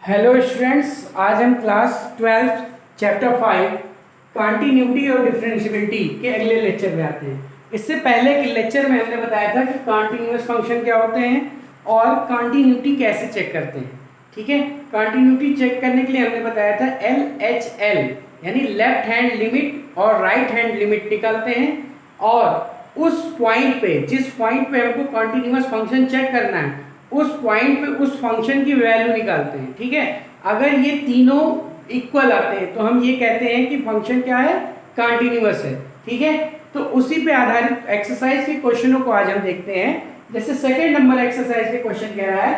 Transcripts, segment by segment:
Hello students, आज हम class 12 chapter 5 continuity और डिफरेंशिएबिलिटी के अगले लेक्चर में आते हैं। इससे पहले के लेक्चर में हमने बताया था कि कॉन्टिन्यूअस फंक्शन क्या होते हैं और कॉन्टिन्यूटी कैसे चेक करते हैं। ठीक है, कॉन्टिन्यूटी चेक करने के लिए हमने बताया था LHL यानी लेफ्ट हैंड लिमिट और राइट हैंड लिमिट निकालते हैं और उस पॉइंट पे, जिस पॉइंट पे हमको कॉन्टिन्यूअस फंक्शन चेक करना है, उस पॉइंट पे उस फंक्शन की वैल्यू निकालते हैं। ठीक है, अगर ये तीनों इक्वल आते हैं तो हम ये कहते हैं कि फंक्शन क्या है, कॉन्टिन्यूअस है। ठीक है, तो उसी पे आधारित एक्सरसाइज के क्वेश्चनों को आज हम देखते हैं। जैसे सेकंड नंबर एक्सरसाइज के क्वेश्चन कह रहा है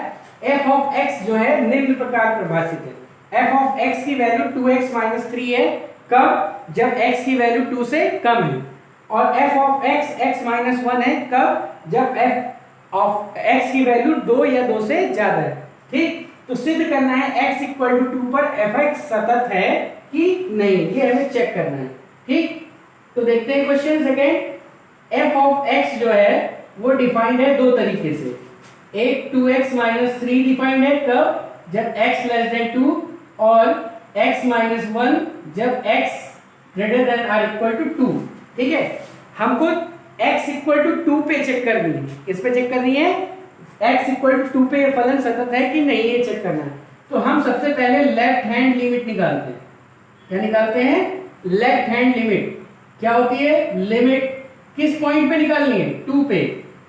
f ऑफ x जो है निम्न प्रकार परिभाषित है। f ऑफ x की वैल्यू 2x - 3 है। कब? जब x की वैल्यू 2 से कम है। और f ऑफ x x - 1 है। कब? जब f ऑफ x की वैल्यू 2 या 2 से ज्यादा है। ठीक, तो सिद्ध करना है x इक्वल टू 2 पर fx सतत है कि नहीं, ये हमें चेक करना है। ठीक, तो देखते हैं question second. f of x जो है वो डिफाइंड है दो तरीके से। एक 2x - 3 डिफाइंड है। कब? जब x लेस देन 2 और x - 1 जब x greater than or equal to 2। ठीक है, हमको x इक्वल टू 2 पे चेक करनी है। किस पे चेक करनी है? x इक्वल टू 2 पे फलन सतत है कि नहीं, ये चेक करना है। तो हम सबसे पहले लेफ्ट हैंड लिमिट निकालते हैं। क्या निकालते हैं? Left hand limit. क्या होती है लिमिट? किस पॉइंट पे निकालनी है? 2 पे।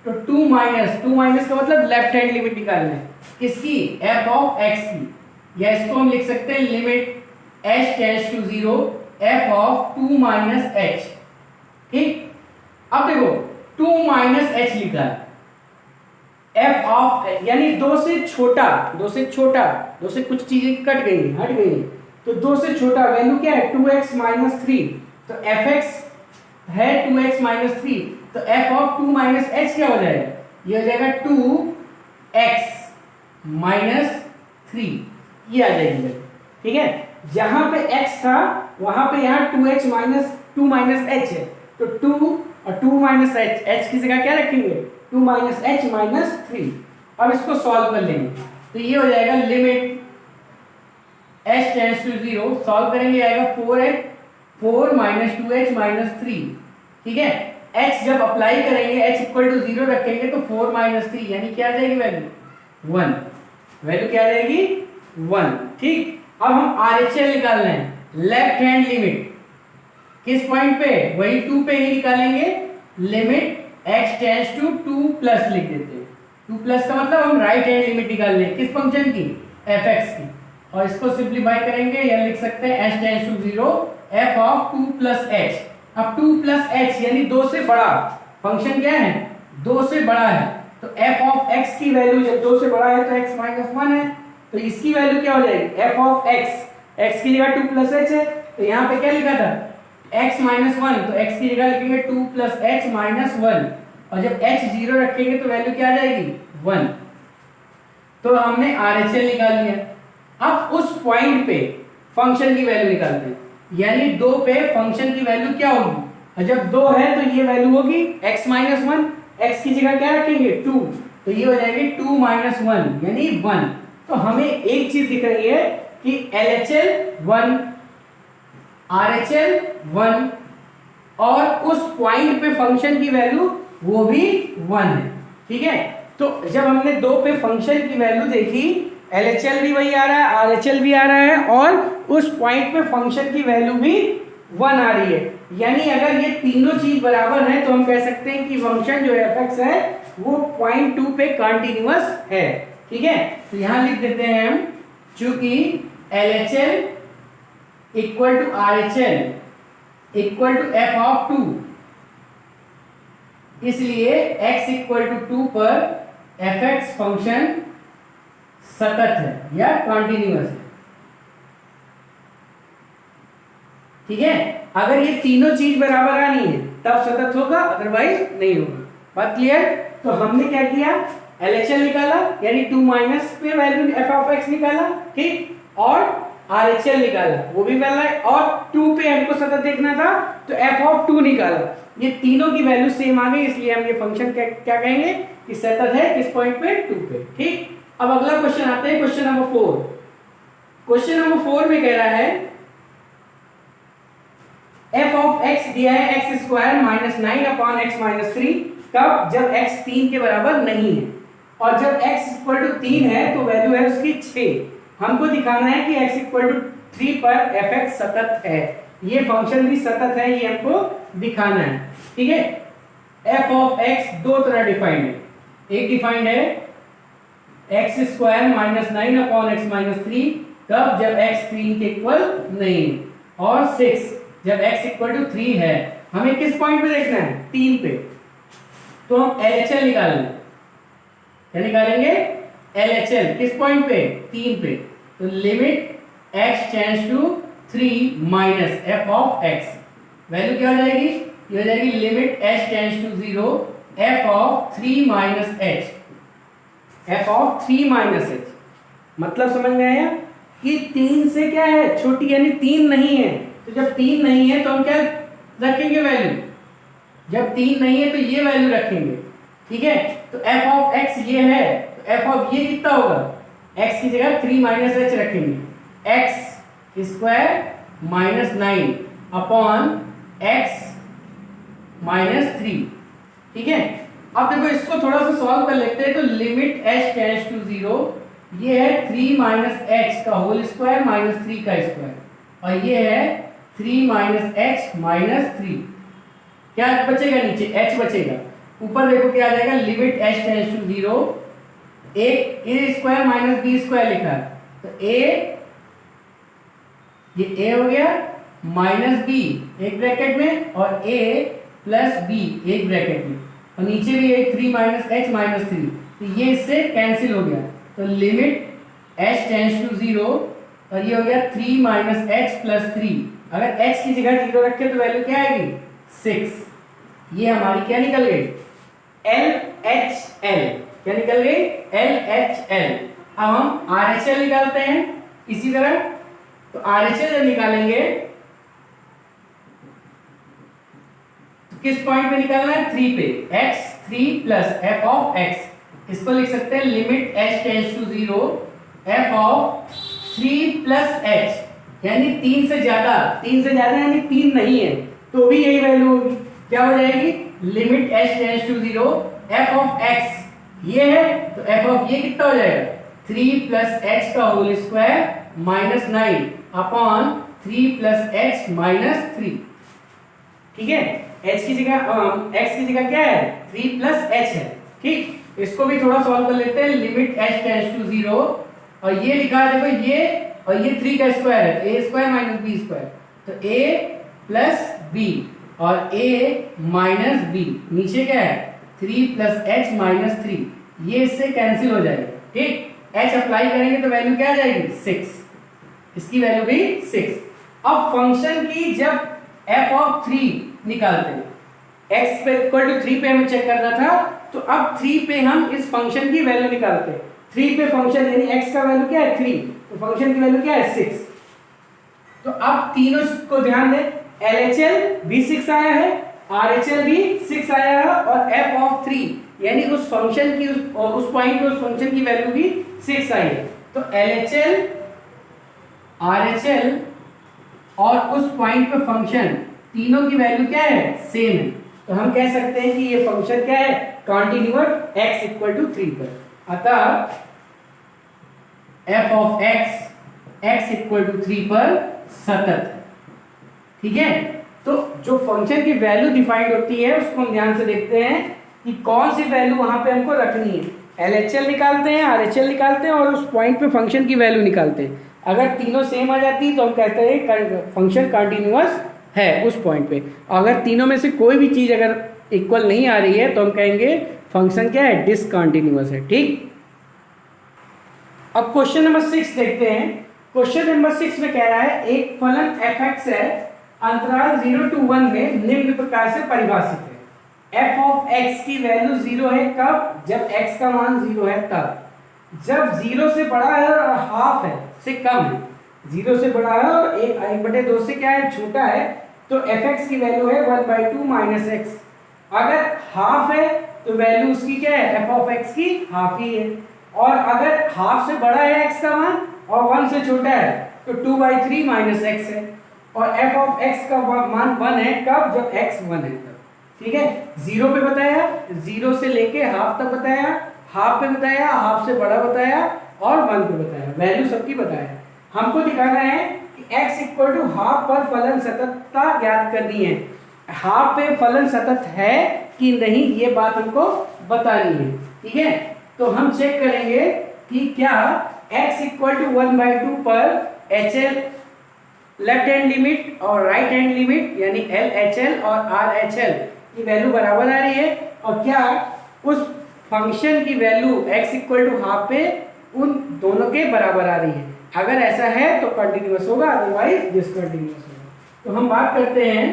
तो 2 माइनस का मतलब लेफ्ट हैंड लिमिट निकालना है। किसकी? f ऑफ x की। या इसको हम लिख सकते हैं limit h tends to 0 f of 2 - h। ठीक, अब देखो 2 - h लिखा है। f ऑफ यानी 2 से छोटा, 2 से छोटा, 2 से कुछ चीजें कट गई, हट गई, तो 2 से छोटा वैल्यू क्या है? 2x - 3। तो fx है 2x - 3, तो f ऑफ 2 - h क्या हो जाएगा? ये हो जाएगा 2x - 3, ये आ जाएगी। ठीक है, जहां पे x था वहां पे यहाँ 2x - 2 - h है, तो 2 और 2 - h की जगह क्या रखेंगे? 2 - h - 3। अब इसको सॉल्व कर लेंगे तो ये हो जाएगा limit h tends to 0। Solve करेंगे आएगा 4 - 2h - 3। ठीक है, h जब अप्लाई करेंगे h इक्वल टू 0 रखेंगे तो 4 - 3 यानी क्या आ जाएगी वैल्यू? 1। वैल्यू क्या आ जाएगी? 1। ठीक, अब हम RHL निकालना है, लेफ्ट हैंड लिमिट। किस पॉइंट पे? वही 2 पे ही निकालेंगे। Limit x tends to 2 plus लिख देते हैं। 2 प्लस का मतलब हम राइट हैंड लिमिट निकाल लें। किस फंक्शन की? fx की। और इसको सिंपलीफाई करेंगे या लिख सकते हैं h tends to 0 f of 2 plus h। अब 2 प्लस h यानी 2 से बड़ा फंक्शन क्या है? 2 से बड़ा है, तो f ऑफ x की वैल्यू जब 2 से बड़ा है तो x - 1 है, तो इसकी वैल्यू क्या हो जाएगी? f ऑफ x की जगह 2 प्लस h है, तो यहाँ पे क्या लिखा था? x - 1, तो x की जगह लिखेंगे 2 प्लस h - 1, और जब h 0 रखेंगे तो वैल्यू क्या आ जाएगी? 1। तो हमने RHL निकाल लिया। अब उस पॉइंट पे फंक्शन की वैल्यू निकालते हैं, यानी 2 पे फंक्शन की वैल्यू क्या होगी? और जब 2 है तो ये वैल्यू होगी x - 1, x की जगह क्या रखेंगे? 2, तो ये हो जाएगी 2 - 1 यानी 1। तो हमें एक चीज दिख रही है कि LHL 1, RHL 1 और उस पॉइंट पे फंक्शन की वैल्यू वो भी 1 है। ठीक है, तो जब हमने 2 पे फंक्शन की वैल्यू देखी, LHL भी वही आ रहा है, RHL भी आ रहा है और उस पॉइंट पे फंक्शन की वैल्यू भी 1 आ रही है, यानी अगर ये तीनों चीज बराबर है तो हम कह सकते हैं कि फंक्शन जो fx है वो पॉइंट 2 पे कॉन्टिन्यूअस है। ठीक है, तो यहां लिख देते हैं हम, चूंकि LHL equal to RHL equal to f of 2, इसलिए x इक्वल टू 2 पर fx फंक्शन सतत है या कॉन्टिन्यूअस है। ठीक है, अगर ये तीनों चीज बराबर आनी है तब सतत होगा, अदरवाइज नहीं होगा। बात क्लियर? तो हमने क्या किया? LHL निकाला यानी 2 माइनस पे वैल्यू f ऑफ x निकाला। ठीक, और RHL निकाला, वो भी वैल्यू है, और 2 पे हमको सतत देखना था तो f ऑफ 2 निकाला। ये तीनों की वैल्यू सेम आ गई, इसलिए हम ये फंक्शन क्या कहेंगे कि सतत है किस पॉइंट पे? 2 पे। ठीक, अब अगला क्वेश्चन आते हैं, क्वेश्चन नंबर 4। क्वेश्चन नंबर 4 में कह रहा है f ऑफ x दिया है x square minus 9 upon x minus 3, कब? जब x 3 के बराबर नहीं है, और जब x इक्वल टू 3 है तो वैल्यू है उसकी 6। हमको दिखाना है कि x इक्वल टू 3 पर fx सतत है, ये फंक्शन भी सतत है, ये हमको दिखाना है। ठीक है, f ऑफ x दो तरह डिफाइंड है, एक डिफाइंड है x square minus 9 upon x minus 3, कब? जब x 3 के इक्वल नहीं, और 6 जब x इक्वल टू 3 है। हमें किस पॉइंट पे देखना है? 3 पे। तो हम LHL निकालेंगे, क्या निकालेंगे? LHL किस पॉइंट पे? 3 पे। तो limit x tends to 3 minus f of x, value क्या हो जाएगी? ये हो जाएगी limit h tends to 0 f of 3 minus h, f of 3 minus h। मतलब समझ में आया कि 3 से क्या है? छोटी, यानी 3 नहीं है। तो जब 3 नहीं है तो हम क्या रखेंगे वैल्यू? जब 3 नहीं है तो ये वैल्यू रखेंगे। ठीक है, तो f ऑफ x ये है, तो f ऑफ ये कितना होगा? x की जगह 3 माइनस h रखेंगे, x square minus 9 upon x minus 3। ठीक है, अब देखो इसको थोड़ा सा सॉल्व कर लेते हैं। तो लिमिट h टेंड्स टू 0, ये है 3 माइनस h का होल स्क्वायर माइनस 3 का स्क्वायर, और ये है 3 माइनस h माइनस 3। क्या बचेगा? नीचे h बचेगा, ऊपर देखो क्या आ जाएगा? लिमिट h टेंड्स टू 0, एक a square minus b square लिखा है, तो a, ये a हो गया, माइनस b एक ब्रैकेट में, और a प्लस b एक ब्रैकेट में, और नीचे भी एक 3 माइनस h माइनस 3, तो ये इससे कैंसिल हो गया। तो लिमिट h टेंड्स टू 0, और ये हो गया 3 माइनस h प्लस 3। अगर h की जगह 0 रखे तो वैल्यू क्या आएगी? 6। ये हमारी क्या निकल गई? LHL। क्या निकल गई? LHL। अब हम RHL निकालते हैं इसी तरह। तो RHL जब निकालेंगे तो किस पॉइंट पे निकालना है? 3 पे, x 3 plus f of x। इसको लिख सकते हैं limit h tends to 0 f of 3 plus h, यानी 3 से ज्यादा, 3 से ज्यादा यानी 3 नहीं है तो भी यही वैल्यू होगी। क्या हो जाएगी? Limit h tends to 0 f of x, ये है, तो f ऑफ ये कितना हो जाएगा? 3 प्लस h का whole square minus 9 upon 3 plus h minus 3। ठीक है, h की जगह x की जगह क्या है? 3 प्लस h है। ठीक, इसको भी थोड़ा सॉल्व कर लेते हैं। लिमिट h टेंड्स टू 0, और ये लिखा है देखो ये, और ये 3 का स्क्वायर है, a square minus b square, तो a प्लस b और a माइनस b, नीचे क्या है? 3 प्लस h माइनस 3, ये इससे कैंसिल हो जाएगा। ठीक, h अप्लाई करेंगे तो वैल्यू क्या आ जाएगी? 6। इसकी वैल्यू भी 6। अब फंक्शन की जब f ऑफ 3 निकालते हैं, x पे इक्वल टू 3 पे हमें चेक करना था, तो अब 3 पे हम इस फंक्शन की वैल्यू निकालते हैं। 3 पे फंक्शन यानी x का वैल्यू क्या है? 3, तो फंक्शन की वैल्यू क्या है? 6। तो अब तीनों को ध्यान दें, LHL भी 6 आया है, RHL भी 6 आया है, और f ऑफ 3 यानी उस फंक्शन की उस पॉइंट पे उस फंक्शन की वैल्यू भी 6 आई है। तो LHL, RHL और उस पॉइंट पे फंक्शन तीनों की वैल्यू क्या है? सेम है। तो हम कह सकते हैं कि ये फंक्शन क्या है? कॉन्टिन्यूअस x इक्वल टू 3 पर। अतः f of x equal to 3 पर सतत है। ठीक है, तो जो फंक्शन की वैल्यू डिफाइंड होती है उसको हम ध्यान से देखते हैं कि कौन सी वैल्यू वहां पे हमको रखनी है। LHL निकालते हैं, RHL निकालते हैं, और उस पॉइंट पे फंक्शन की वैल्यू निकालते हैं। अगर तीनों सेम आ जाती है तो हम कहते हैं फंक्शन कंटिन्यूअस है उस पॉइंट पे। अगर तीनों में से कोई भी चीज अगर इक्वल नहीं आ रही है तो हम कहेंगे फंक्शन क्या है? डिसकंटिन्यूअस है। ठीक, अब क्वेश्चन नंबर 6 देखते हैं। क्वेश्चन नंबर 6 में कह रहा है एक फलन fx है, अंतराल 0 to 1 में निम्न प्रकार से परिभाषित है। f ऑफ x की वैल्यू 0 है, कब? जब x का मान 0 है तब। जब 0 से बड़ा है और हाफ है से कम है, 0 से बड़ा है और 1/2 से क्या है? छोटा है, तो fx की वैल्यू है 1/2 माइनस x। अगर हाफ है तो वैल्यू उसकी क्या है? f ऑफ x की हाफ ही है। और अगर हाफ से बड़ा है x का मान और 1 से छोटा है तो 2/3 माइनस एक्स है। और एफ ऑफ एक्स का मान 1 है कब, जब एक्स 1 है तब। ठीक है, 0 पे बताया, 0 से लेके हाफ तक बताया, हाफ पे बताया, हाफ से बड़ा बताया और 1 पे बताया, वैल्यू सबकी बताया। हमको दिखाना है कि x इक्वल टू हाफ पर फलन सततता ज्ञात करनी है। हाफ पे फलन सतत है कि नहीं ये बात हमको बतानी है। ठीक है, तो हम चेक करेंगे कि क्या x इक्वल टू 1/2 पर H L left hand limit और राइट हैंड लिमिट यानी एल एच एल और आर एच एल की वैल्यू बराबर आ रही है, और क्या उस फंक्शन की value x equal to half पे उन दोनों के बराबर आ रही है। अगर ऐसा है तो कंटिन्यूअस होगा, अदरवाइज डिसकंटिन्यूअस होगा। तो हम बात करते हैं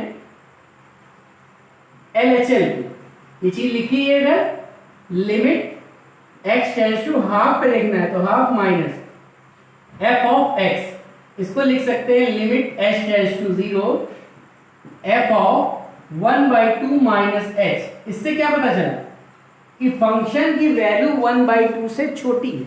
एल एच एल की। ये चीज लिखी है इधर, limit x tends to half पे लिखना है तो half minus F of x, इसको लिख सकते हैं limit h tends to 0 f of 1/2 minus h। इससे क्या पता चला कि फंक्शन की वैल्यू 1/2 से छोटी है।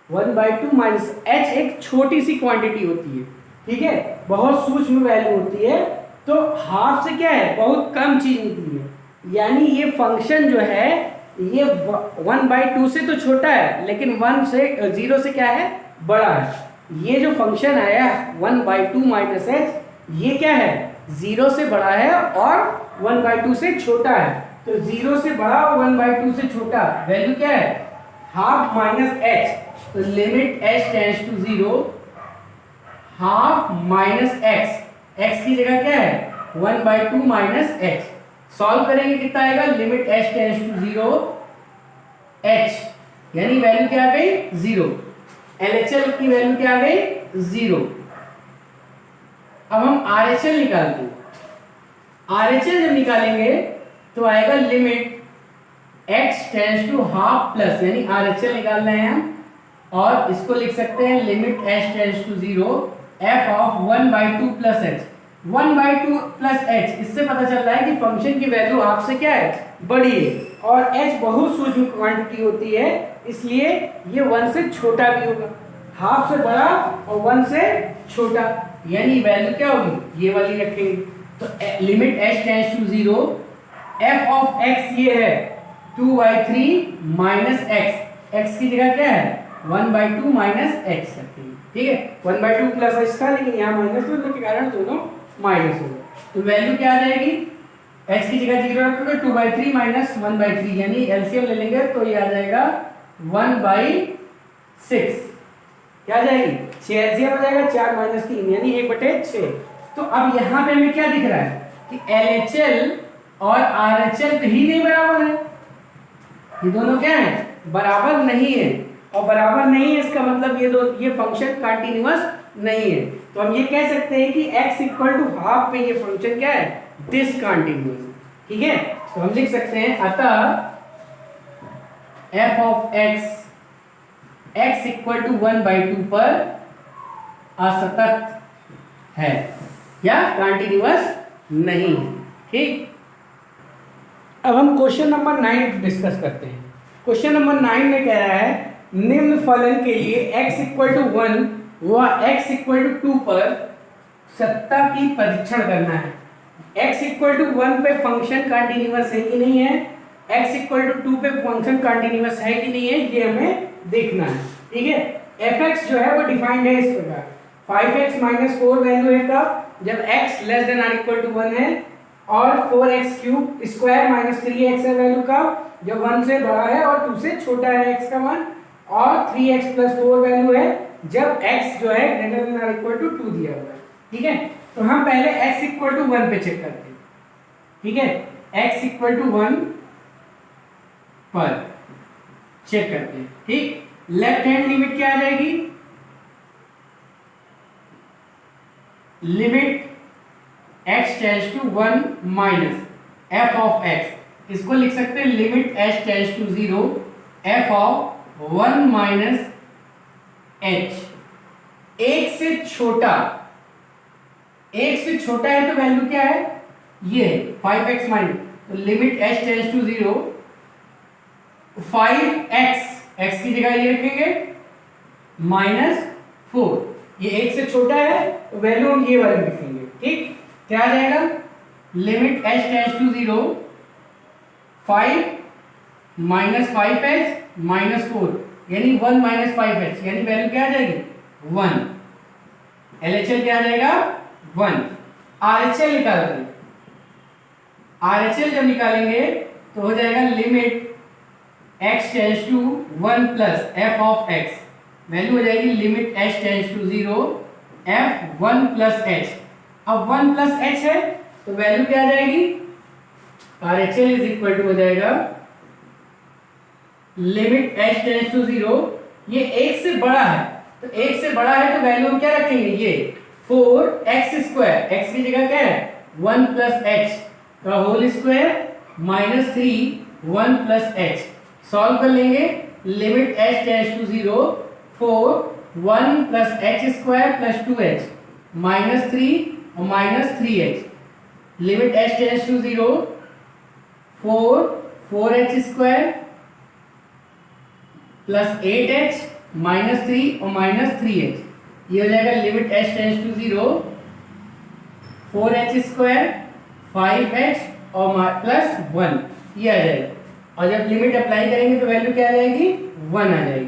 1/2 माइनस h एक छोटी सी क्वांटिटी होती है, ठीक है, बहुत सूक्ष्म वैल्यू होती है। तो हाफ से क्या है, बहुत कम चीज निकली है, यानी ये फंक्शन जो है ये 1/2 से तो छोटा है लेकिन 1 से 0 से क्या है, बड़ा है। ये जो फंक्शन आया 1/2 माइनस h ये क्या है, 0 से बड़ा है और 1/2 से छोटा है। तो 0 से बड़ा और 1/2 से छोटा वैल्यू क्या है, हाफ माइनस h। तो limit h tends to 0 half minus x की जगह क्या है 1/2 माइनस h। सॉल्व करेंगे कितना आएगा, limit h tends to 0 h, यानी वैल्यू क्या आ गई 0। LHL की वैल्यू क्या आ गई 0। अब हम RHL निकालते हैं। RHL जब निकालेंगे तो आएगा limit x tends to half plus, यानी RHL निकाल रहे हैं हम, और इसको लिख सकते हैं limit h tends to 0 f of 1/2 plus h। 1/2 plus h, इससे पता चल रहा है कि फंक्शन की वैल्यू हाफ से क्या है, बड़ी है, और h बहुत सूक्ष्म क्वांटिटी होती है, इसलिए ये 1 से छोटा भी होगा। हाफ से बड़ा और 1 से छोटा, यानी वैल्यू क्या होगी, ये वाली रखेंगे। तो limit h tends to 0 f of x ये है 2/3 माइनस x की जगह क्या है 1/2 माइनस x रखेंगे। ठीक है, 1/2 प्लस x था लेकिन यहाँ माइनस होने के कारण दोनों माइनस होगा। तो वैल्यू क्या आ जाएगी, x की जगह 0 रखोगे 2/3 माइनस 1/3, यानी एलसीएम ले लेंगे तो ये आ जाएगा 1/6। क्या आ जाएगी 6, एलसीएम हो जाएगा 4 माइनस 3 यानी 1/6। तो अब यहाँ पे हमें क्या दिख रहा है कि LHL और RHL ही नहीं बराबर है, ये दोनों क्या है, बराबर नहीं है। और बराबर नहीं है इसका मतलब ये फंक्शन कंटीन्यूअस नहीं है। तो हम ये कह सकते हैं कि x इक्वल टू हाफ पे ये फंक्शन क्या है, डिसकंटीन्यूअस। ठीक है, तो हम लिख सकते हैं अतः f of x equal to 1/2 पर असतत है या कंटीन्यूअस नहीं है। ठीक, अब हम क्वेश्चन नंबर 9 डिस्कस करते हैं। क्वेश्चन नंबर 9 में कह रहा है निम्न फलन के लिए x इक्वल टू 1 व x इक्वल टू 2 पर सत्ता की परीक्षण करना है। x इक्वल टू 1 पे फंक्शन कंटीन्यूअस है कि नहीं है, x इक्वल टू 2 पे फंक्शन कंटीन्यूअस है कि नहीं है, ये हमें देखना है। ठीक है, fx जो है वो डिफाइंड है इस प्रकार, 5x माइनस 4 वैल्यू है कब, जब x less than or equal to 1 है, और 4x cube square minus 3x है वैल्यू का, जब 1 से बड़ा है और 2 से छोटा है x का मान, और 3x प्लस 4 वैल्यू है जब x जो है greater than or equal to 2 दिया हुआ है। ठीक है, तो हम पहले x इक्वल टू 1 पे चेक करते हैं। ठीक है, x इक्वल टू 1 पर चेक करते हैं। ठीक, लेफ्ट हैंड लिमिट क्या आ जाएगी, limit x tends to 1 minus f of x, इसको लिख सकते हैं limit h tends to 0 f of 1 minus h। एक से छोटा है तो वैल्यू क्या है, ये 5x माइनस, तो limit h tends to 0 5x, x की जगह ये रखेंगे माइनस 4। ये 1 से छोटा है तो वैल्यू हम ये वाली लिखेंगे। ठीक, क्या आ जाएगा, limit h tends to 0 5 minus 5h minus 4 यानी 1 माइनस 5h यानी वैल्यू क्या आ जाएगी 1। LHL क्या आ जाएगा 1। RHL निकालते हैं। RHL जब निकालेंगे तो हो जाएगा limit x tends to 1 plus f of x, value हो जाएगी limit h tends to 0 f 1 plus h। अब 1 प्लस h है तो वैल्यू क्या आ जाएगी, RHL इज इक्वल टू हो जाएगा लिमिट h टेंड्स टू 0, ये 1 से बड़ा है तो 1 से बड़ा है तो वैल्यू हम क्या रखेंगे, ये 4x स्क्वायर, x की जगह क्या है 1 प्लस h का whole square minus 3 1 plus h। Solve कर लेंगे, limit h tends to 0 4 1 plus h square plus 2h minus 3 और minus 3h, limit h tends to 0 4h square plus 8h minus 3 और minus 3h, ये हो जाएगा limit h tends to 0 4h square 5h और plus 1, ये आ जाएगा। और जब लिमिट अप्लाई करेंगे तो वैल्यू क्या आ जाएगी 1 आ जाएगी।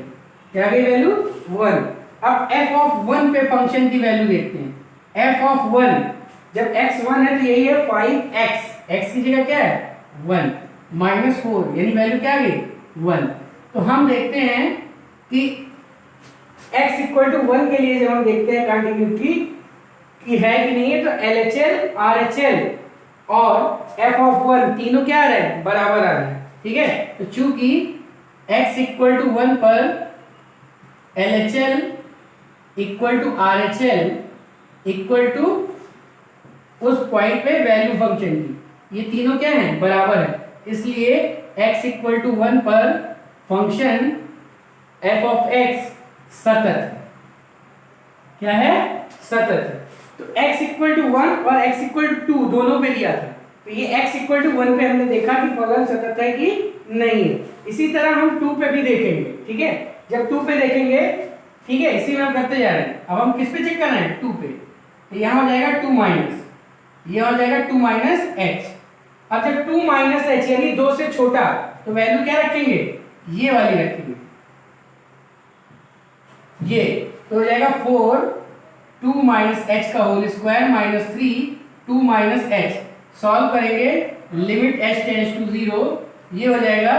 क्या आ गई वैल्यू 1। अब f ऑफ 1 पे फंक्शन की वैल्यू देखते हैं। f ऑफ 1 जब x 1 है तो यही है 5x, x की जगह क्या है 1 माइनस 4 यानी वैल्यू क्या आ गई 1। तो हम देखते हैं कि x इक्वल टू 1 के लिए जब हम देखते हैं कंटिन्यूटी की है कि नहीं है तो LHL RHL और f ऑफ 1 तीनों क्या आ रहे हैं बराबर आ रहे हैं। ठीक है, तो चूंकि x इक्वल टू 1 पर LHL equal to RHL equal to उस पॉइंट पे वैल्यू फंक्शन की, ये तीनों क्या है बराबर है, इसलिए x इक्वल टू 1 पर फंक्शन f ऑफ x सतत है। क्या है सतत है। तो x इक्वल टू 1 और x इक्वल टू 2 दोनों पे दिया था, तो ये x इक्वल टू 1 पे हमने देखा कि फलन सतत है कि नहीं है। इसी तरह हम 2 पे भी देखेंगे। ठीक है, जब 2 पे देखेंगे, ठीक है, इसी में हम करते जा रहे हैं। अब हम किस पे चेक कर रहे हैं 2 पे, तो यहाँ हो जाएगा 2 माइनस, ये हो जाएगा 2 माइनस h। अब जब 2 माइनस h यानी 2 से छोटा तो वैल्यू क्या रखेंगे, ये वाली रखेंगे, ये तो हो जाएगा 4 2 माइनस h का whole square minus 3 2 minus h। Solve करेंगे, लिमिट h टेंड्स टू 0, ये हो जाएगा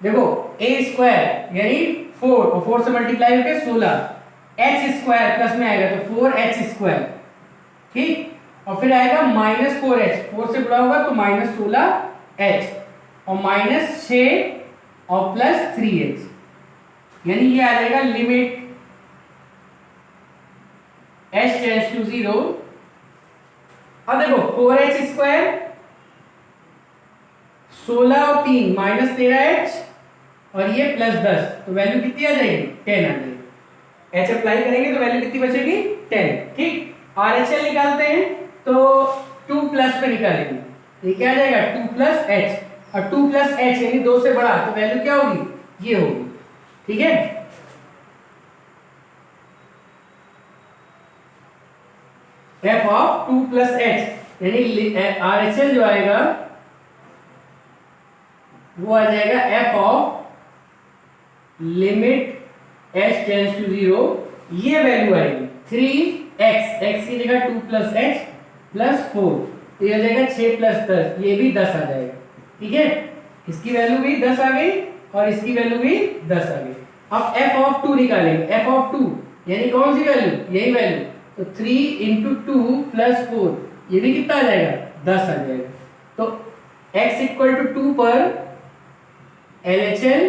देखो a स्क्वायर यानी 4 और 4 से मल्टीप्लाई होकर 16, h स्क्वायर प्लस में आएगा तो 4h स्क्वायर। ठीक, और फिर आएगा माइनस 4h, 4 से बुरा होगा तो माइनस 16h और माइनस 6 और प्लस 3h, यानी ये आ जाएगा लिमिट h टेंड्स टू 0। अब देखो 4h स्क्वायर 16 और 3 माइनस 13h और ये प्लस 10, तो वैल्यू कितनी आ जाएगी 10 आ जाएगी। h अप्लाई करेंगे तो वैल्यू कितनी बचेगी 10। ठीक, RHL निकालते हैं तो 2 प्लस पे निकालेंगे, ये क्या आ जाएगा 2 प्लस h, और 2 प्लस h यानी 2 से बड़ा तो वैल्यू क्या होगी ये होगी। ठीक है, f ऑफ 2 प्लस h यानी RHL जो आएगा वो आ जाएगा f of limit h tends to 0, ये वैल्यू आएगी 3x, x की जगह 2 प्लस h प्लस 4, तो ये हो जाएगा 6 प्लस 10, ये भी 10 आ जाएगा। ठीक है, इसकी वैल्यू भी 10 आ गई और इसकी वैल्यू भी 10 आ गई। अब f ऑफ 2 निकालेंगे, f ऑफ 2 यानी कौन सी वैल्यू, यही वैल्यू, तो 3 इंटू 2 प्लस 4, ये भी कितना आ जाएगा 10 आ जाएगा। तो x इक्वल टू 2 पर LHL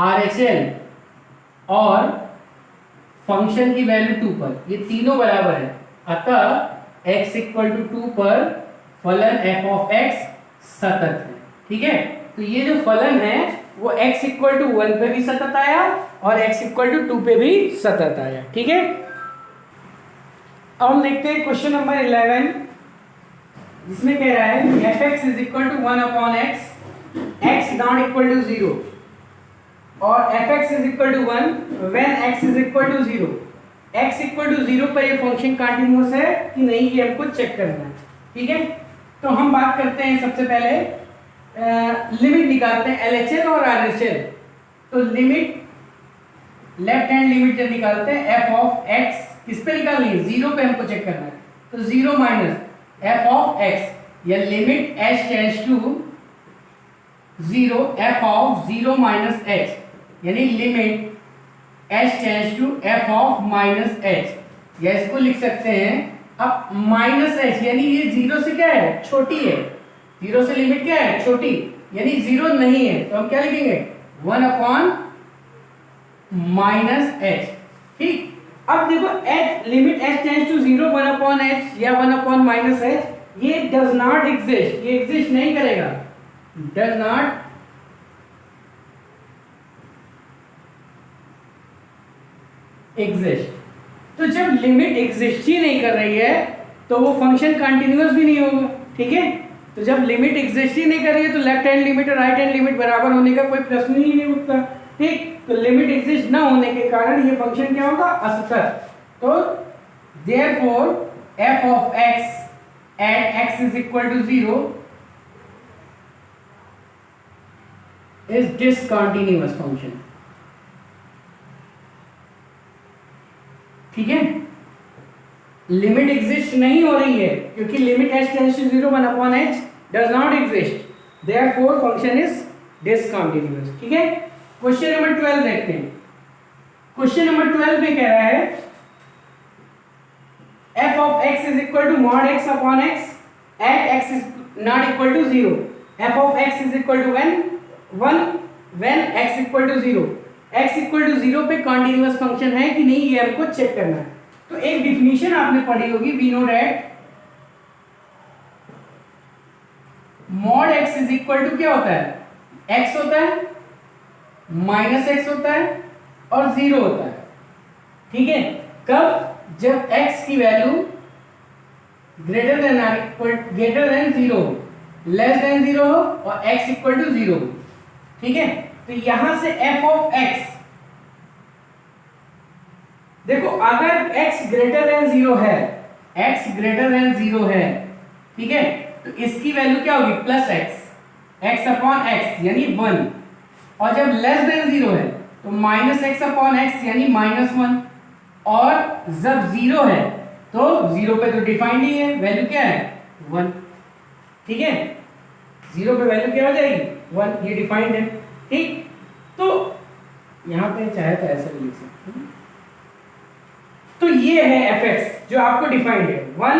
RHL और फंक्शन की वैल्यू 2 पर, ये तीनों बराबर है, अतः x इक्वल टू 2 पर फलन f ऑफ x सतत है। ठीक है, तो ये जो फलन है वो x इक्वल टू 1 पे भी सतत आया और x इक्वल टू 2 पे भी सतत आया। ठीक है, अब हम देखते हैं क्वेश्चन नंबर 11, जिसमें कह रहा है fx is equal to 1 upon x, x not equal to 0। और F X is equal to 1 when X is equal to 0। X equal to 0 पर ये फंक्शन कंटिन्यूअस है कि नहीं, ये हमको चेक करना है। ठीक है, तो हम बात करते हैं सबसे पहले लिमिट निकालते हैं LHL और RHL। तो लिमिट, लेफ्ट हैंड लिमिट जब निकालते हैं एफ ऑफ एक्स, किस पे निकालनी है, 0 पे हमको चेक करना है। तो 0 माइनस एफ ऑफ एक्स या limit h tends to 0 F of 0 minus h, यानी limit h tends to F of minus h, या इसको लिख सकते हैं अब माइनस h, यानी ये 0 से क्या है, छोटी है। 0 से लिमिट क्या है, छोटी, यानी 0 नहीं है, तो हम क्या लिखेंगे 1 अपॉन माइनस h। ठीक, अब देखो h limit h tends to 0 1 upon h या 1 अपॉन माइनस h, ये डज नॉट एग्जिस्ट, ये एग्जिस्ट नहीं करेगा, डज नॉट एग्जिस्ट। तो जब लिमिट एग्जिस्ट ही नहीं कर रही है तो वो फंक्शन कंटिन्यूअस भी नहीं होगा। ठीक है, तो जब लिमिट एग्जिस्ट ही नहीं कर रही है तो लेफ्ट हैंड लिमिट और राइट हैंड लिमिट बराबर होने का कोई प्रश्न ही नहीं उठता। ठीक, तो लिमिट एग्जिस्ट ना होने के कारण ये फंक्शन क्या होगा, असतत। तो therefore F of X at X is equal to 0 is discontinuous function. ठीक है, लिमिट एग्जिस्ट नहीं हो रही है क्योंकि limit h tends to 0 1 upon h does not exist, therefore function is discontinuous. ठीक है, क्वेश्चन नंबर 12 देखते हैं। क्वेश्चन नंबर 12 में कह रहा है f of x is equal to mod x upon x at x is not equal to 0। f of x is equal to 1 when x equal to 0। x equal to 0 पे continuous function है कि नहीं, ये हमको check करना है। तो एक डिफिनीशन आपने पढ़ी होगी, we know that mod x is equal to क्या होता है, x होता है माइनस x होता है और 0 होता है। ठीक है, कब, जब x की value greater than 0, less than 0 हो और x इक्वल टू 0। ठीक है, तो यहां से f ऑफ x, देखो अगर x ग्रेटर देन 0 है, x ग्रेटर देन 0 है, ठीक है, तो इसकी वैल्यू क्या होगी, प्लस x अपॉन x यानी 1। और जब लेस देन 0 है तो माइनस x अपॉन x यानी माइनस 1। और जब 0 है तो 0 पे तो डिफाइंड ही है, वैल्यू क्या है 1। ठीक है, 0 पे वैल्यू क्या हो जाएगी 1, ये डिफाइंड है। ठीक, तो यहां पे चाहे तो ऐसा भी लिख सकते हैं। तो ये है fx जो आपको डिफाइंड है, 1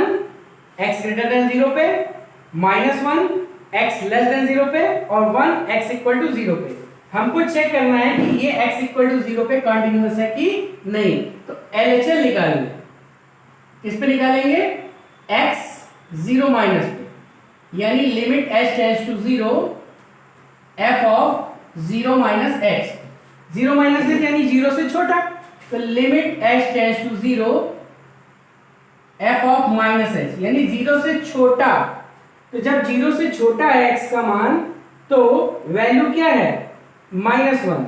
x ग्रेटर देन 0 पे, माइनस 1 x लेस देन 0 पे और 1 x इक्वल टू 0 पे। हमको चेक करना है कि ये x इक्वल टू 0 पे कंटिन्यूअस है कि नहीं। तो LHL निकालेंगे, किस पे निकालेंगे, x 0 माइनस पे, यानी limit h tends to 0 f of 0 minus h। 0 minus h यानी 0 से छोटा, तो limit h tends to 0 f of minus h यानी 0 से छोटा। तो जब 0 से छोटा है x का मान तो वैल्यू क्या है -1,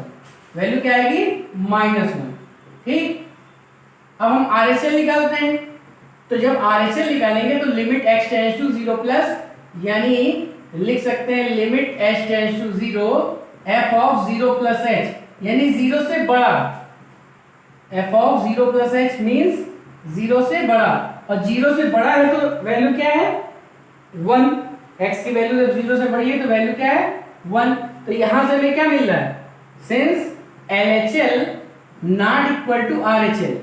वैल्यू क्या आएगी -1। ठीक, अब हम RHL निकालते हैं। तो जब RHL निकालेंगे तो limit x tends to 0 plus, यानी लिख सकते हैं limit h tends to 0 f of 0 plus h, यानी 0 से बड़ा। f of 0 plus h means 0 से बड़ा, और 0 से बड़ा है तो वैल्यू क्या है 1। x की वैल्यू जब 0 से बड़ी है तो वैल्यू क्या है 1। तो यहां से हमें क्या मिल रहा है, since LHL not equal to RHL,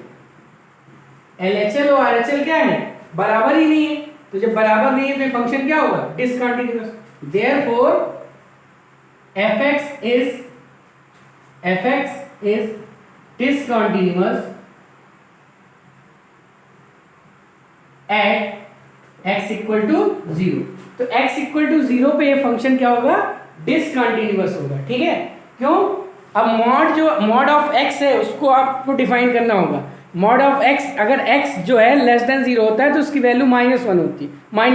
LHL और RHL क्या है, बराबर ही नहीं है। तो जब बराबर नहीं है तो फंक्शन क्या होगा, discontinuous. Therefore fx is discontinuous at x equal to 0। तो x इक्वल टू 0 पे ये फंक्शन क्या होगा, डिसकंटिन्यूअस होगा। ठीक है, क्यों, अब मॉड ऑफ x है उसको आपको डिफाइन करना होगा। मॉड ऑफ x, अगर x जो है लेस देन 0 होता है तो उसकी वैल्यू -1 होती है,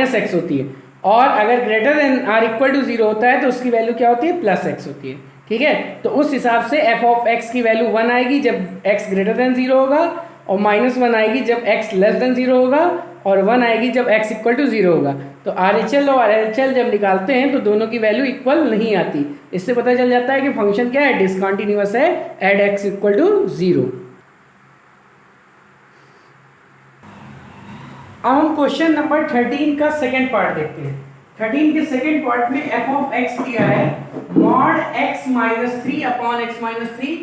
-x होती है। और अगर greater than or equal to 0 होता है तो उसकी वैल्यू क्या होती है, +x होती है। ठीक है, तो उस हिसाब से एफ ऑफ एक्स की वैल्यू 1 आएगी जब एक्स ग्रेटर देन 0 होगा, और -1 आएगी जब एक्स लेस देन 0 होगा, और 1 आएगी जब एक्स इक्वल टू 0 होगा। तो RHL और LHL जब निकालते हैं तो दोनों की वैल्यू इक्वल नहीं आती। इससे पता चल जाता है कि फंक्शन क्या है, डिसकंटिन्यूअस है एट एक्स इक्वल टू 0। अब हम क्वेश्चन नंबर 13 का सेकेंड पार्ट देखते हैं। 13 के सेकेंड पार्ट में एफ ऑफ एक्स दिया है mod x minus 3 upon x minus 3,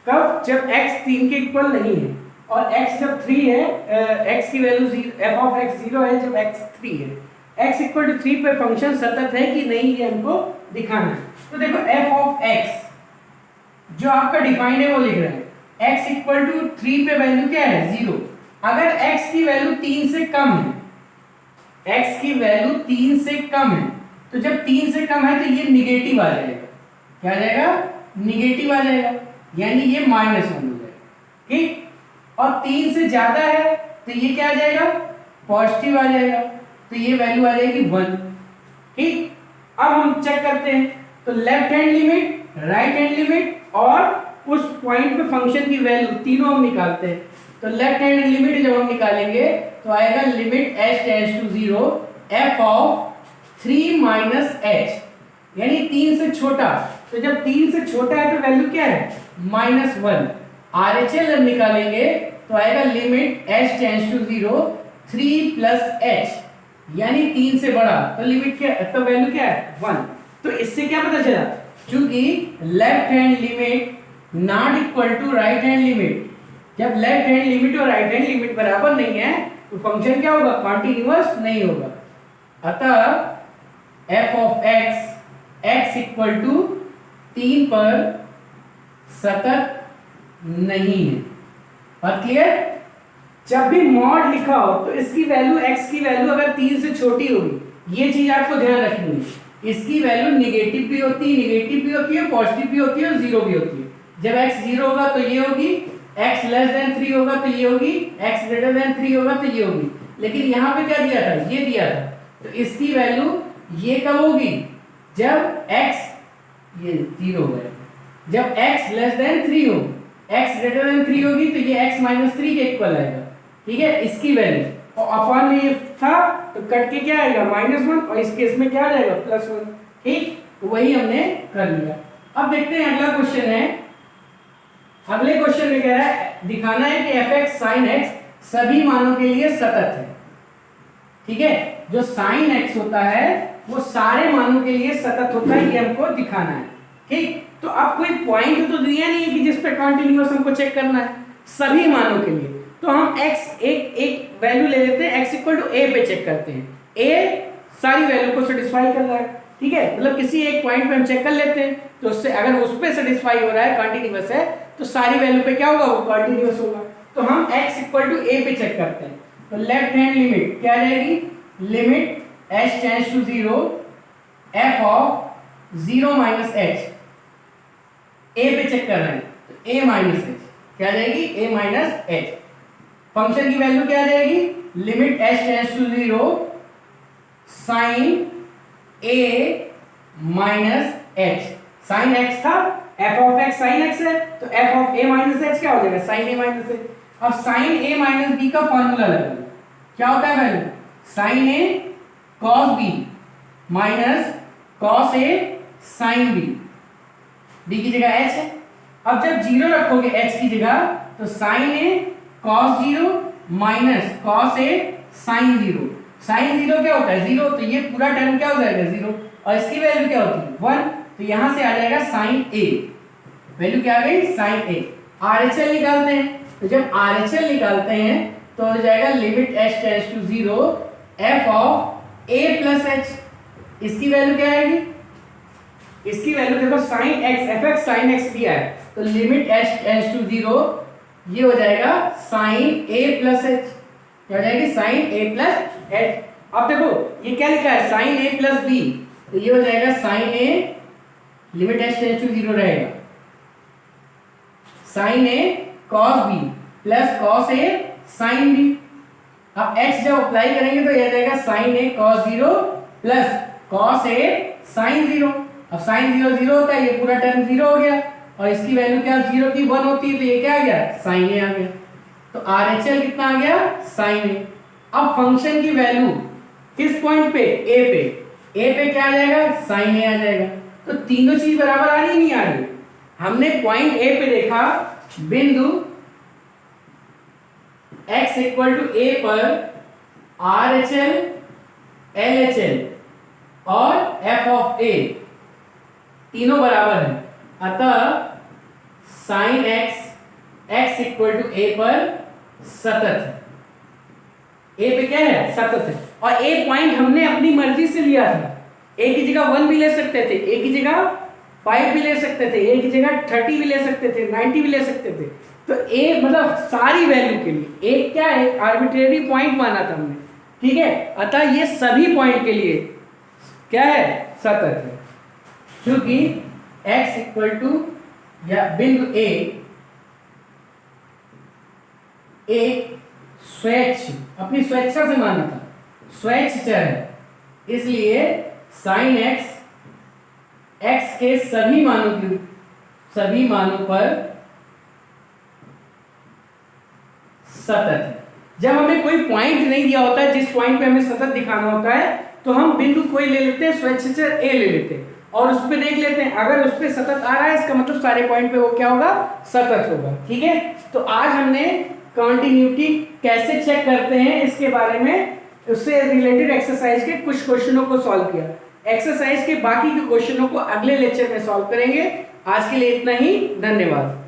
कब, जब x 3 के इक्वल नहीं है, और x जब 3 है, x की वैल्यू एफ ऑफ x 0 है जब x 3 है। x इक्वल टू 3 पे फंक्शन सतत है कि नहीं ये हमको दिखाना है। तो देखो एफ ऑफ x जो आपका डिफाइंड है वो लिख रहे हैं, x इक्वल टू 3 पे वैल्यू क्या है, 0। अगर x की वैल्यू 3 से कम है, x की वैल्यू 3 से कम है, तो जब 3 से कम है तो ये निगेटिव आ जाएगा। क्या आ जाएगा, निगेटिव आ जाएगा, यानी ये -1 हो जाएगा, ठीक। और 3 से ज्यादा है तो ये क्या आ जाएगा, पॉजिटिव आ जाएगा, तो ये वैल्यू आ जाएगी 1, ठीक। अब हम चेक करते हैं, तो left hand limit, right hand limit और उस पॉइंट पे फंक्शन की वैल्यू तीनों हम निकालते हैं। तो लेफ्ट हैंड लिमिट जब हम निकालेंगे तो आएगा limit h tends to 0 f of 3 minus h, यानी 3 से छोटा। तो जब 3 से छोटा है तो वैल्यू क्या है, -1। RHL जब निकालेंगे तो आएगा limit h tends to 0 3 plus h, यानी 3 से बड़ा, तो लिमिट क्या, तो वैल्यू क्या है, 1। तो इससे क्या पता चला, क्योंकि left hand limit not equal to right hand limit, जब लेफ्ट हैंड लिमिट और राइट हैंड लिमिट बराबर नहीं है तो फंक्शन क्या होगा, कॉन्टिन्यूअस नहीं होगा। अतः f of x x equal to 3 पर सतत नहीं है। और क्लियर, जब भी मॉड लिखा हो तो इसकी वैल्यू, एक्स की वैल्यू अगर 3 से छोटी होगी, ये चीज आपको ध्यान रखनी है, इसकी वैल्यू निगेटिव भी होती है, पॉजिटिव भी होती है और 0 भी होती है। जब x 0 होगा तो ये होगी, x लेस देन 3 होगा तो ये होगी, x ग्रेटर देन 3 होगा तो ये होगी। लेकिन यहाँ पे क्या दिया था, ये दिया था, तो इसकी वैल्यू ये कब होगी, जब x, ये 0 होगा, जब x लेस देन 3 हो, x ग्रेटर देन 3 होगी तो ये x माइनस 3 के इक्वल आएगा, ठीक है, इसकी वैल्यू। और अपॉन में ये था तो कट के क्या आएगा, -1, और इस केस में क्या आ जाएगा, +1, ठीक। तो वही हमने कर लिया। अब देखते हैं अगला क्वेश्चन है। अगले क्वेश्चन में कह रहा है, दिखाना है कि f(x, sin x) सभी मानों के लिए सतत है, ठीक है। जो sin x होता है वो सारे मानों के लिए सतत होता है, ये हमको दिखाना है, ठीक। तो अब कोई पॉइंट तो दिया नहीं है कि जिस पे कंटिन्यूअस हमको चेक करना है, सभी मानों के लिए। तो हम x एक वैल्यू ले लेते हैं, x इक्वल टू a पे चेक करते हैं, a सारी वैल्यू को सेटिस्फाई कर रहा है, ठीक है, मतलब किसी एक पॉइंट पे हम चेक कर लेते हैं, तो उससे अगर उस पे सेटिस्फाई हो रहा है, कंटिन्यूअस है, तो सारी वैल्यू पे क्या होगा, वो कंटिन्यूअस होगा। तो हम x इक्वल टू a पे चेक करते हैं, तो लेफ्ट हैंड लिमिट क्या आ जाएगी, limit h tends to 0 f of 0 minus h, a पे चेक कर रहे हैं तो a माइनस h क्या आ जाएगी, a माइनस h। फंक्शन की वैल्यू क्या आ जाएगी, limit h tends to 0 sine a minus h, sine x था, f of x sine x है, तो f of a minus h क्या हो जाएगा, साइन a माइनस h। अब साइन a माइनस b का फॉर्मूला लगाओ, क्या होता है value, sine a cos b minus cos a sine b, b की जगह h है। अब जब 0 रखोगे h की जगह तो sine a cos 0 minus cos a sine 0, sine 0 क्या होता है, 0, तो ये पूरा टर्म क्या हो जाएगा, 0, और इसकी वैल्यू क्या होती है, 1, तो यहां से आ जाएगा साइन a, वैल्यू क्या आ गई, साइन a। RHL निकालते हैं, तो जब RHL निकालते हैं तो हो जाएगा limit h tends to 0 f of a plus h, इसकी वैल्यू क्या आएगी, इसकी वैल्यू देखो sine x, fx sine x दिया है, तो लिमिट h टेंड्स टू 0 ये हो जाएगा साइन a प्लस h, क्या हो जाएगी, साइन a प्लस h। अब देखो ये क्या लिखा है, साइन a प्लस b, तो ये हो जाएगा sine a, limit h tends to 0 रहेगा, sine a cos b plus cos a sine b। अब x जब अप्लाई करेंगे तो यह जाएगा sine a cos 0 plus cos a sine 0। अब साइन 0 0 होता है, ये पूरा टर्म 0 हो गया, और इसकी वैल्यू क्या 0 की 1 होती है, तो ये क्या आ गया साइन ए आ गया। तो RHL कितना आ गया साइन ए। अब फंक्शन की वैल्यू किस पॉइंट पे, ए पे क्या आ जाएगा साइन ए आ जाएगा। तो तीनों चीज बराबर आ रही नहीं आ रही। हमने पॉइंट ए पे देखा बिंदु x इक्वल टू ए पर RHL LHL और f ऑफ a तीनों बराबर है, अतः साइन x इक्वल टू ए पर सतत है। ए पे क्या है सतत है, और ए पॉइंट हमने अपनी मर्जी से लिया था। ए की जगह 1 भी ले सकते थे, ए की जगह 5 भी ले सकते थे, ए की जगह 30 भी ले सकते थे, 90 भी ले सकते थे। तो ए मतलब सारी वैल्यू के लिए एक क्या है आर्बिट्रेरी पॉइंट माना था हमने, ठीक है। अतः ये सभी पॉइंट के लिए क्या है सतत है, क्योंकि x इक्वल टू या बिंदु ए अपनी स्वेच्छा से माना था, स्वैच्छ चर है, इसलिए साइन x के सभी मानों पर सतत है। जब हमें कोई पॉइंट नहीं दिया होता है जिस पॉइंट पे हमें सतत दिखाना होता है, तो हम बिंदु कोई ले लेते हैं, स्वैच्छचर ए ले लेते हैं और उस पे देख लेते हैं, अगर उस पे सतत आ रहा है इसका मतलब सारे पॉइंट पे वो क्या होगा सतत होगा, ठीक है। तो आज हमने कॉन्टिन्यूटी कैसे चेक करते हैं इसके बारे में, उससे रिलेटेड एक्सरसाइज के कुछ क्वेश्चनों को सॉल्व किया। एक्सरसाइज के बाकी के क्वेश्चनों को अगले लेक्चर में सॉल्व करेंगे। आज के लिए इतना ही, धन्यवाद।